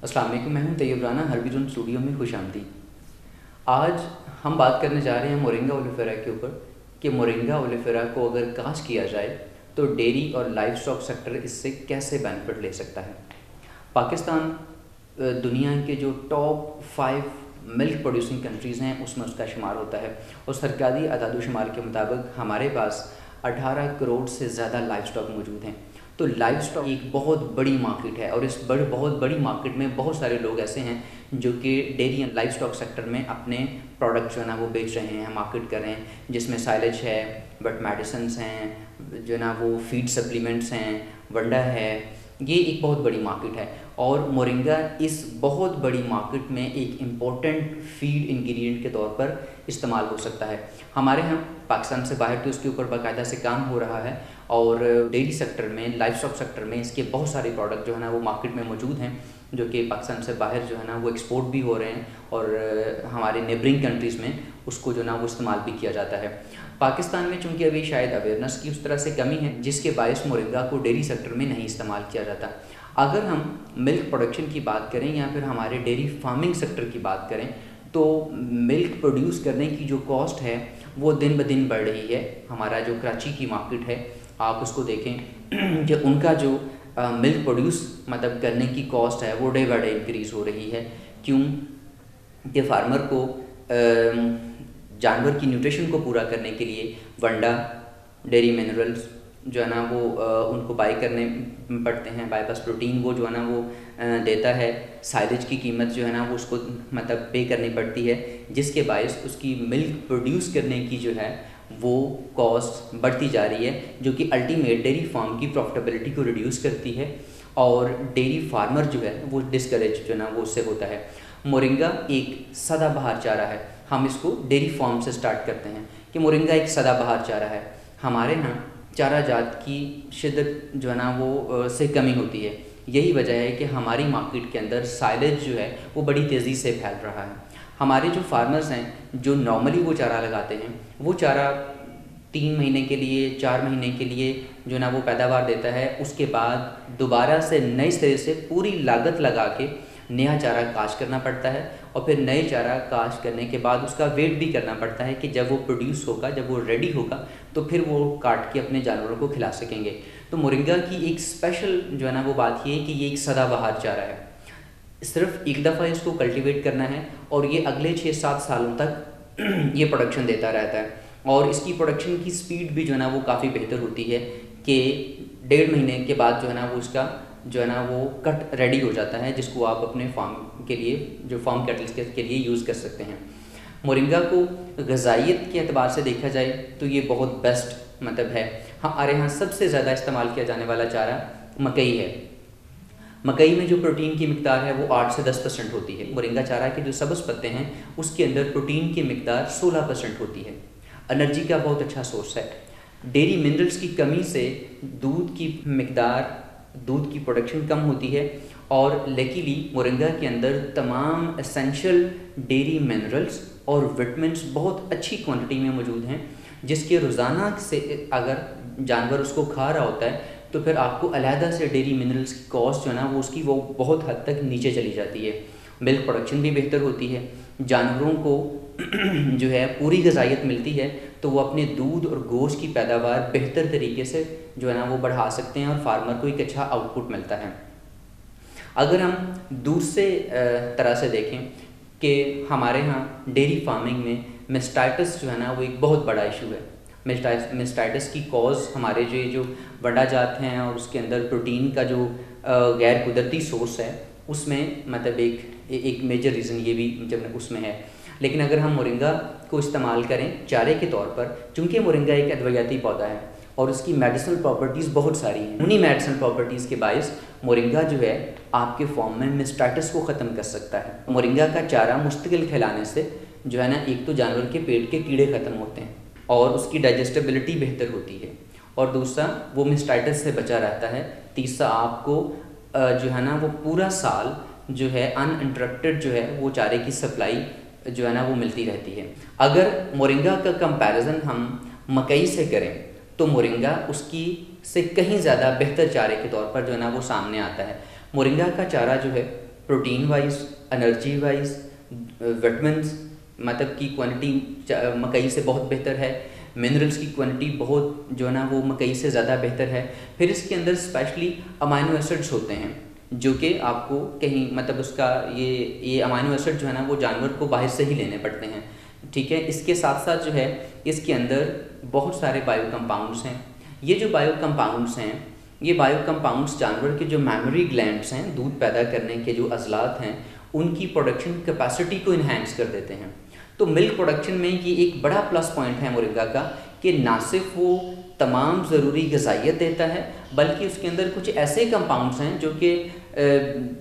अस्सलाम वालेकुम, मैं हूं तैयब राना। हर्बी स्टूडियो में खुशामदीद। आज हम बात करने जा रहे हैं मोरिंगा ओलिफेरा के ऊपर कि मोरिंगा ओलिफेरा को अगर कास्ट किया जाए तो डेयरी और लाइव स्टॉक सेक्टर इससे कैसे बेनिफिट ले सकता है। पाकिस्तान दुनिया के जो टॉप 5 मिल्क प्रोड्यूसिंग कंट्रीज़ हैं उसमें उसका शुमार होता है और सरकारी अदाद-ओ-शुमार के मुताबिक हमारे पास 18 करोड़ से ज़्यादा लाइव स्टॉक मौजूद हैं। तो लाइव स्टॉक एक बहुत बड़ी मार्केट है और इस बहुत बड़ी मार्केट में बहुत सारे लोग ऐसे हैं जो कि dairy and live stock sector में अपने प्रोडक्ट जो है ना वो बेच रहे हैं, मार्केट कर रहे हैं, जिसमें साइलेज है, बट मेडिसिन्स हैं, जो है ना वो फीड सप्लीमेंट्स हैं, वंडा है। ये एक बहुत बड़ी मार्केट है और मोरिंगा इस बहुत बड़ी मार्केट में एक इम्पोर्टेंट फीड इंग्रेडिएंट के तौर पर इस्तेमाल हो सकता है। हमारे यहाँ पाकिस्तान से बाहर तो इसके ऊपर बाकायदा से काम हो रहा है और डेयरी सेक्टर में, लाइव स्टॉक सेक्टर में इसके बहुत सारे प्रोडक्ट जो है ना वो मार्केट में मौजूद हैं जो कि पाकिस्तान से बाहर जो है ना वो एक्सपोर्ट भी हो रहे हैं और हमारे नेबरिंग कंट्रीज़ में उसको जो ना वो इस्तेमाल भी किया जाता है। पाकिस्तान में चूँकि अभी शायद अवेयरनेस की उस तरह से कमी है जिसके बायस मोरिंगा को डेयरी सेक्टर में नहीं इस्तेमाल किया जाता। अगर हम मिल्क प्रोडक्शन की बात करें या फिर हमारे डेयरी फार्मिंग सेक्टर की बात करें तो मिल्क प्रोड्यूस करने की जो कॉस्ट है वो दिन ब दिन बढ़ रही है। हमारा जो कराची की मार्केट है आप उसको देखें कि उनका जो मिल्क प्रोड्यूस मतलब करने की कॉस्ट है वो डे बाय डे इंक्रीज़ हो रही है। क्यों कि फार्मर को जानवर की न्यूट्रिशन को पूरा करने के लिए वंडा, डेयरी मिनरल्स जो है ना वो उनको बाय करने पड़ते हैं। बाईपास प्रोटीन वो जो है ना वो देता है। साइलेज की कीमत जो है ना वो उसको मतलब पे करनी पड़ती है जिसके बायस उसकी मिल्क प्रोड्यूस करने की जो है वो कॉस्ट बढ़ती जा रही है जो कि अल्टीमेट डेयरी फार्म की प्रॉफिटेबिलिटी को रिड्यूस करती है और डेयरी फार्मर जो है वो डिस्करेज जो है ना वो उससे होता है। मोरिंगा एक सदाबहार चारा है। हम इसको डेयरी फार्म से स्टार्ट करते हैं कि मोरिंगा एक सदाबहार चारा है। हमारे यहाँ चारा जात की शिद्दत जो है ना वो से कमी होती है। यही वजह है कि हमारी मार्केट के अंदर साइलेज जो है वो बड़ी तेज़ी से फैल रहा है। हमारे जो फार्मर्स हैं जो नॉर्मली वो चारा लगाते हैं वो चारा 3 महीने के लिए, 4 महीने के लिए जो ना वो पैदावार देता है। उसके बाद दोबारा से नए सिरे से पूरी लागत लगा के नया चारा काश्त करना पड़ता है और फिर नए चारा काश्त करने के बाद उसका वेट भी करना पड़ता है कि जब वो प्रोड्यूस होगा, जब वो रेडी होगा तो फिर वो काट के अपने जानवरों को खिला सकेंगे। तो मोरिंगा की एक स्पेशल जो है ना वो बात ये है कि ये एक सदाबहार चारा है। सिर्फ एक दफ़ा इसको कल्टीवेट करना है और ये अगले 6-7 सालों तक ये प्रोडक्शन देता रहता है और इसकी प्रोडक्शन की स्पीड भी जो है ना वो काफ़ी बेहतर होती है कि 1.5 महीने के बाद जो है ना वो उसका जो है ना वो कट रेडी हो जाता है जिसको आप अपने फार्म के लिए, जो फार्म कैटल्स के लिए यूज़ कर सकते हैं। मोरिंगा को ग़िज़ाइयत के अतबार से देखा जाए तो ये बहुत बेस्ट मतलब है। हमारे यहाँ सबसे ज़्यादा इस्तेमाल किया जाने वाला चारा मकई है। मकई में जो प्रोटीन की मिकदार है वो 8 से 10% होती है। मोरिंगा चारा के जो सब्ज़ पत्ते हैं उसके अंदर प्रोटीन की मिकदार 16% होती है। एनर्जी का बहुत अच्छा सोर्स है। डेयरी मिनरल्स की कमी से दूध की मिकदार, दूध की प्रोडक्शन कम होती है और लकीली मोरिंगा के अंदर तमाम एसेंशियल डेयरी मिनरल्स और विटामिन्स बहुत अच्छी क्वांटिटी में मौजूद हैं जिसके रोज़ाना से अगर जानवर उसको खा रहा होता है तो फिर आपको अलहदा से डेयरी मिनरल्स की कॉस्ट जो है ना वो उसकी वो बहुत हद तक नीचे चली जाती है। मिल्क प्रोडक्शन भी बेहतर होती है। जानवरों को जो है पूरी ग़िज़ाइयत मिलती है तो वो अपने दूध और गोश्त की पैदावार बेहतर तरीके से जो है ना वो बढ़ा सकते हैं और फार्मर को एक अच्छा आउटपुट मिलता है। अगर हम दूसरे तरह से देखें कि हमारे यहाँ डेयरी फार्मिंग में मेस्टाइटिस जो है ना वो एक बहुत बड़ा इशू है। मेस्टाइटिस की कॉज हमारे जो वंडा जात हैं और उसके अंदर प्रोटीन का जो गैर कुदरती सोर्स है उसमें मतलब एक मेजर रीज़न ये भी जब उसमें है। लेकिन अगर हम मोरिंगा को इस्तेमाल करें चारे के तौर पर, चूँकि मोरिंगा एक अद्वियाती पौधा है और उसकी मेडिसिनल प्रॉपर्टीज़ बहुत सारी हैं, उन्हीं मेडिसिनल प्रॉपर्टीज़ के बायस मोरिंगा जो है आपके फॉर्म में मेस्टाइटिस को ख़त्म कर सकता है। मोरिंगा का चारा मुस्तकिल खिलाने से जो है ना एक तो जानवर के पेट के कीड़े ख़त्म होते हैं और उसकी डाइजेस्टिबिलिटी बेहतर होती है और दूसरा वो मेस्टाइटिस से बचा रहता है। तीसरा आपको जो है ना वो पूरा साल जो है अनइंटरप्टेड जो है वो चारे की सप्लाई जो है ना वो मिलती रहती है। अगर मोरिंगा का कंपैरिजन हम मकई से करें तो मोरिंगा उसकी से कहीं ज़्यादा बेहतर चारे के तौर पर जो है ना वो सामने आता है। मोरिंगा का चारा जो है protein wise, energy wise, vitamins मतलब की क्वांटिटी मकई से बहुत बेहतर है, मिनरल्स की क्वांटिटी बहुत जो है ना वो मकई से ज़्यादा बेहतर है। फिर इसके अंदर स्पेशली अमाइनो एसिड्स होते हैं जो कि आपको कहीं मतलब उसका ये अमाइनो एसिड जो है ना वो जानवर को बाहर से ही लेने पड़ते हैं, ठीक है। इसके साथ साथ जो है इसके अंदर बहुत सारे बायो कंपाउंड्स हैं। ये जो बायो कंपाउंड्स हैं, ये बायो कंपाउंड्स जानवर के जो मेमोरी ग्लैंड्स हैं, दूध पैदा करने के जो अज़लात हैं, उनकी प्रोडक्शन कैपेसिटी को इन्हेंस कर देते हैं। तो मिल्क प्रोडक्शन में ये एक बड़ा प्लस पॉइंट है मोरिंगा का कि ना सिर्फ वो तमाम ज़रूरी ग़िज़ाइयत देता है बल्कि उसके अंदर कुछ ऐसे कंपाउंड्स हैं जो कि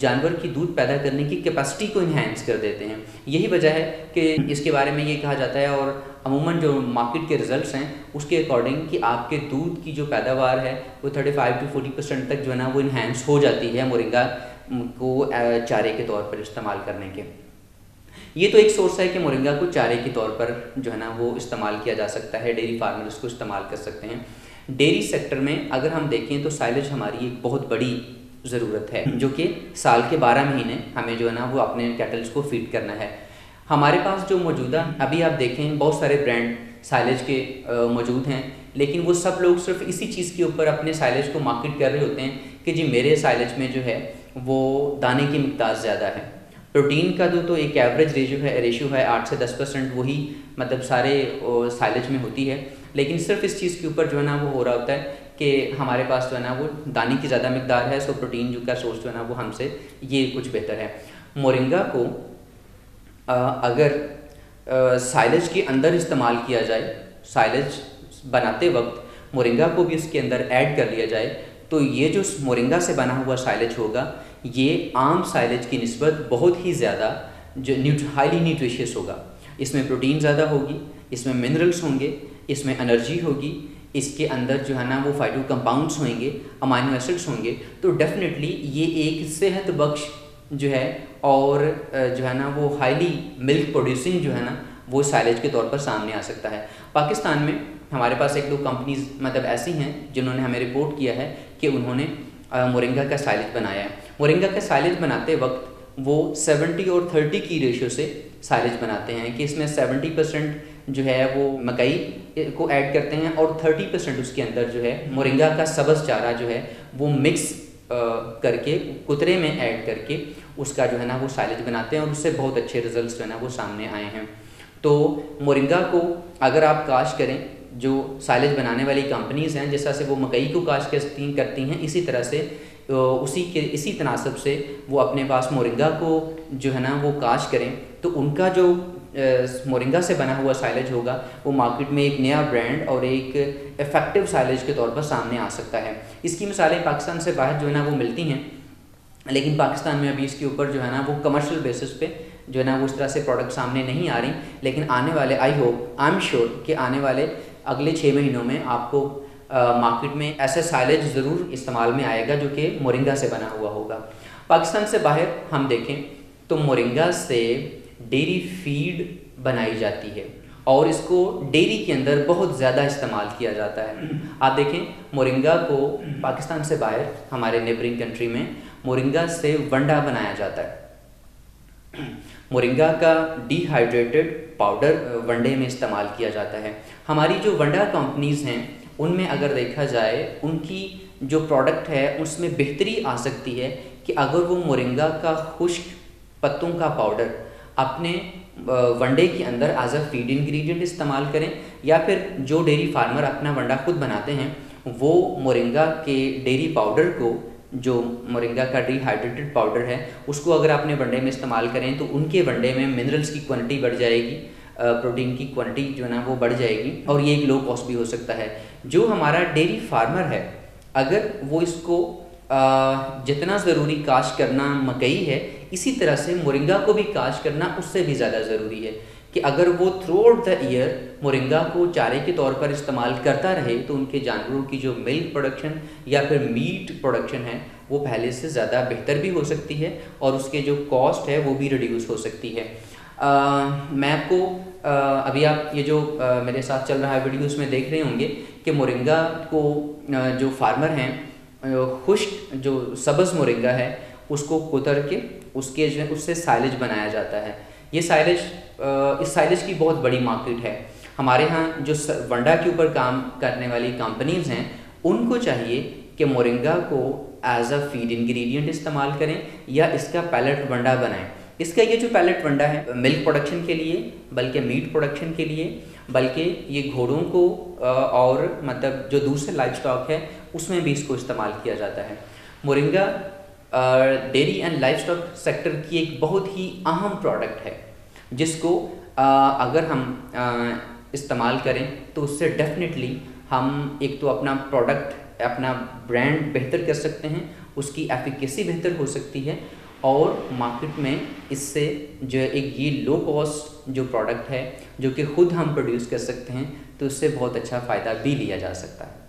जानवर की दूध पैदा करने की कैपेसिटी को इन्हेंस कर देते हैं। यही वजह है कि इसके बारे में ये कहा जाता है और अमूमन जो मार्केट के रिज़ल्ट्स हैं उसके अकॉर्डिंग कि आपके दूध की जो पैदावार है वो 35 to 40% तक जो है ना वो इन्हेंस हो जाती है मोरिंगा को चारे के तौर पर इस्तेमाल करने के। ये तो एक सोर्स है कि मोरिंगा को चारे के तौर पर जो है ना वो इस्तेमाल किया जा सकता है, डेयरी फार्मर इसको इस्तेमाल कर सकते हैं। डेयरी सेक्टर में अगर हम देखें तो साइलेज हमारी एक बहुत बड़ी ज़रूरत है जो कि साल के 12 महीने हमें जो है ना वो अपने कैटल्स को फीड करना है। हमारे पास जो मौजूदा अभी आप देखें बहुत सारे ब्रांड साइलेज के मौजूद हैं, लेकिन वो सब लोग सिर्फ इसी चीज़ के ऊपर अपने साइलेज को मार्केट कर रहे होते हैं कि जी मेरे साइलेज में जो है वो दाने की मिक़दार ज़्यादा है। प्रोटीन का तो एक एवरेज रेशियो है 8 से 10%, वही मतलब सारे साइलेज में होती है। लेकिन सिर्फ इस चीज़ के ऊपर जो है ना वो हो रहा होता है कि हमारे पास जो है ना वो दाने की ज़्यादा मिक़दार है, सो प्रोटीन जो का सोर्स जो है ना वो हमसे ये कुछ बेहतर है। मोरिंगा को अगर साइलेज के अंदर इस्तेमाल किया जाए, साइलेज बनाते वक्त मोरिंगा को भी इसके अंदर ऐड कर लिया जाए तो ये जो मोरिंगा से बना हुआ साइलेज होगा ये आम साइलेज की निस्बत बहुत ही ज़्यादा जो हाईली न्यूट्रिशियस होगा। इसमें प्रोटीन ज़्यादा होगी, इसमें मिनरल्स होंगे, इसमें एनर्जी होगी, इसके अंदर जो है ना वो फाइटो कंपाउंड्स होंगे, अमाइनो एसिड्स होंगे। तो डेफिनेटली ये एक सेहत बख्श जो है और जो है ना वो हाईली मिल्क प्रोड्यूसिंग जो है ना वो साइलेज के तौर पर सामने आ सकता है। पाकिस्तान में हमारे पास 1-2 कंपनीज मतलब ऐसी हैं जिन्होंने हमें रिपोर्ट किया है कि उन्होंने मोरिंगा का साइलेज बनाया है। मोरिंगा का साइलेज बनाते वक्त वो 70 और 30 की रेशियो से साइलेज बनाते हैं कि इसमें 70% जो है वो मकई को ऐड करते हैं और 30% उसके अंदर जो है मोरिंगा का सब्ज़ चारा जो है वो मिक्स करके कुतरे में ऐड करके उसका जो है ना वो साइलेज बनाते हैं और उससे बहुत अच्छे रिजल्ट्स जो है ना वो सामने आए हैं। तो मोरिंगा को अगर आप काश करें, जो साइलेज बनाने वाली कंपनीज़ हैं जैसा से वो मकई को काश करती हैं इसी तरह से इसी तनासब से वो अपने पास मोरिंगा को जो है ना वो काश करें तो उनका जो मोरिंगा से बना हुआ साइलेज होगा वो मार्केट में एक नया ब्रांड और एक इफ़ेक्टिव साइलेज के तौर पर सामने आ सकता है। इसकी मिसालें पाकिस्तान से बाहर जो है ना वो मिलती हैं, लेकिन पाकिस्तान में अभी इसके ऊपर जो है ना वो कमर्शियल बेसिस पे जो है ना वो उस तरह से प्रोडक्ट सामने नहीं आ रही। लेकिन आने वाले आई एम श्योर कि आने वाले अगले 6 महीनों में आपको मार्केट में ऐसा साइलेज ज़रूर इस्तेमाल में आएगा जो कि मोरिंगा से बना हुआ होगा। पाकिस्तान से बाहर हम देखें तो मोरिंगा से डेयरी फीड बनाई जाती है और इसको डेयरी के अंदर बहुत ज़्यादा इस्तेमाल किया जाता है। आप देखें मोरिंगा को पाकिस्तान से बाहर हमारे नेबरिंग कंट्री में मोरिंगा से वंडा बनाया जाता है। मोरिंगा का डिहाइड्रेटेड पाउडर वनडे में इस्तेमाल किया जाता है। हमारी जो वंडा कंपनीज़ हैं उनमें अगर देखा जाए उनकी जो प्रोडक्ट है उसमें बेहतरी आ सकती है कि अगर वो मोरिंगा का खुश्क पत्तों का पाउडर अपने वनडे के अंदर एज अ फीड इंग्रेडिएंट इस्तेमाल करें या फिर जो डेयरी फार्मर अपना वंडा खुद बनाते हैं वो मोरिंगा के डेयरी पाउडर को, जो मोरिंगा का डिहाइड्रेटेड पाउडर है, उसको अगर अपने वनडे में इस्तेमाल करें तो उनके वनडे में मिनरल्स की क्वांटिटी बढ़ जाएगी, प्रोटीन की क्वांटिटी जो है ना वो बढ़ जाएगी और ये एक लो कॉस्ट भी हो सकता है। जो हमारा डेयरी फार्मर है अगर वो इसको जितना ज़रूरी काश करना मकई है इसी तरह से मोरिंगा को भी काश करना उससे भी ज़्यादा ज़रूरी है कि अगर वो through out the year moringa को चारे के तौर पर इस्तेमाल करता रहे तो उनके जानवरों की जो मिल्क प्रोडक्शन या फिर मीट प्रोडक्शन है वो पहले से ज़्यादा बेहतर भी हो सकती है और उसके जो कॉस्ट है वो भी रिड्यूस हो सकती है। मैं आपको अभी आप ये जो मेरे साथ चल रहा है वीडियो उसमें देख रहे होंगे कि मोरिंगा को जो फार्मर हैं खुश्क जो सब्ज़ मोरिंगा है उसको कुतर के उसके जो है उससे साइलेज बनाया जाता है। ये साइलेज इस साइलेज की बहुत बड़ी मार्केट है। हमारे यहाँ जो वंडा के ऊपर काम करने वाली कंपनीज़ हैं उनको चाहिए कि मोरिंगा को एज अ फीड इंग्रेडिएंट इस्तेमाल करें या इसका पैलेट वंडा बनाएं। इसका ये जो पैलेट वंडा है मिल्क प्रोडक्शन के लिए, बल्कि मीट प्रोडक्शन के लिए, बल्कि ये घोड़ों को और मतलब जो दूसरे लाइफ स्टॉक है उसमें भी इसको इस्तेमाल किया जाता है। Moringa dairy and life stock sector की एक बहुत ही अहम प्रोडक्ट है जिसको अगर हम इस्तेमाल करें तो उससे डेफिनेटली हम एक तो अपना प्रोडक्ट, अपना ब्रांड बेहतर कर सकते हैं, उसकी एफिकेसी बेहतर हो सकती है और मार्केट में इससे जो एक ये लो कॉस्ट जो प्रोडक्ट है जो कि ख़ुद हम प्रोड्यूस कर सकते हैं तो उससे बहुत अच्छा फ़ायदा भी लिया जा सकता है।